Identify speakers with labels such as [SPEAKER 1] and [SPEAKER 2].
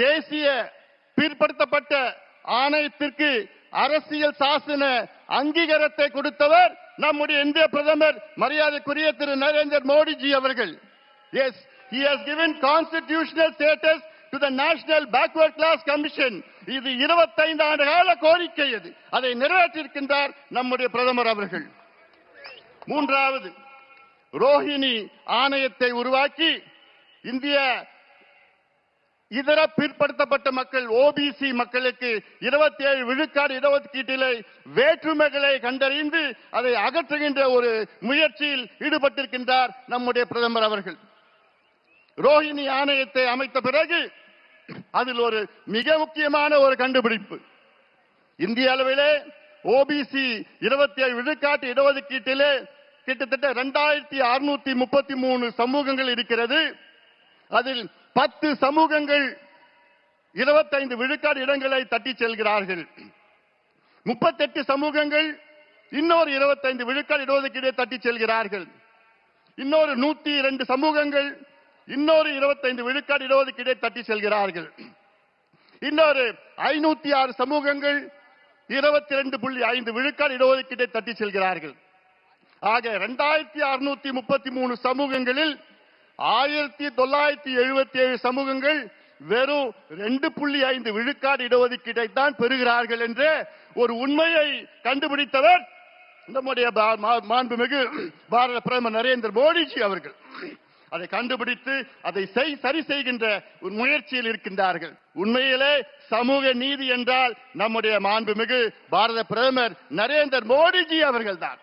[SPEAKER 1] தேசிய பிற்படுத்தப்பட்ட ஆணையத்திற்கு அரசியல் சாசன அங்கீகாரத்தை கொடுத்தவர் நம்முடைய இந்திய பிரதமர் மரியாதைக்குரிய திரு நரேந்திர மோடிஜி அவர்கள். Yes, he has given constitutional status to the National Backward Class Commission. இது 25 ஆண்டு கால கோரிக்கை. அதை நிறைவேற்றியிருக்கின்றார் நம்முடைய பிரதமர் அவர்கள். மூன்றாவது, ரோஹிணி ஆணையத்தை உருவாக்கி இந்திய இதர பிற்படுத்தப்பட்ட மக்கள் ஓபிசி மக்களுக்கு 27 விழுக்காடு இடஒதுக்கீட்டிலே வேற்றுமைகளை கண்டறிந்து அதை அகற்றுகின்ற ஒரு முயற்சியில் ஈடுபட்டிருக்கின்றார் நம்முடைய பிரதமர் அவர்கள். ரோஹிணி ஆணையத்தை அமைத்த பிறகு அதில் ஒரு மிக முக்கியமான ஒரு கண்டுபிடிப்பு, இந்திய அளவிலே ஓபிசி 27 விழுக்காட்டு இடஒதுக்கீட்டிலே கிட்டத்தட்ட 2633 சமூகங்கள் இருக்கிறது. அதில் 10 சமூகங்கள் 25 விழுக்காடு இடங்களை தட்டி செல்கிறார்கள். 38 சமூகங்கள் இன்னொரு 25 விழுக்காடு இடஒதுக்கீடை தட்டி செல்கிறார்கள். இன்னொரு 102 சமூகங்கள் இன்னொரு 25 விழுக்காடு இடஒதுக்கீடை தட்டி செல்கிறார்கள். இன்னொரு 506 சமூகங்கள் 22.5 விழுக்காடு இடஒதுக்கீடை தட்டி செல்கிறார்கள். ஆக 2633 சமூகங்களில் 1977 சமூகங்கள் வெறும் 2.5 விழுக்காடு இடஒதுக்கீட்டை தான் பெறுகிறார்கள் என்ற ஒரு உண்மையை கண்டுபிடித்தவர் நம்முடைய மாண்புமிகு பாரத பிரதமர் நரேந்திர மோடிஜி அவர்கள். அதை கண்டுபிடித்து அதை சரி செய்கின்ற ஒரு முயற்சியில் இருக்கின்றார்கள். உண்மையிலே சமூக நீதி என்றால் நம்முடைய மாண்புமிகு பாரத பிரதமர் நரேந்திர மோடிஜி அவர்கள் தான்.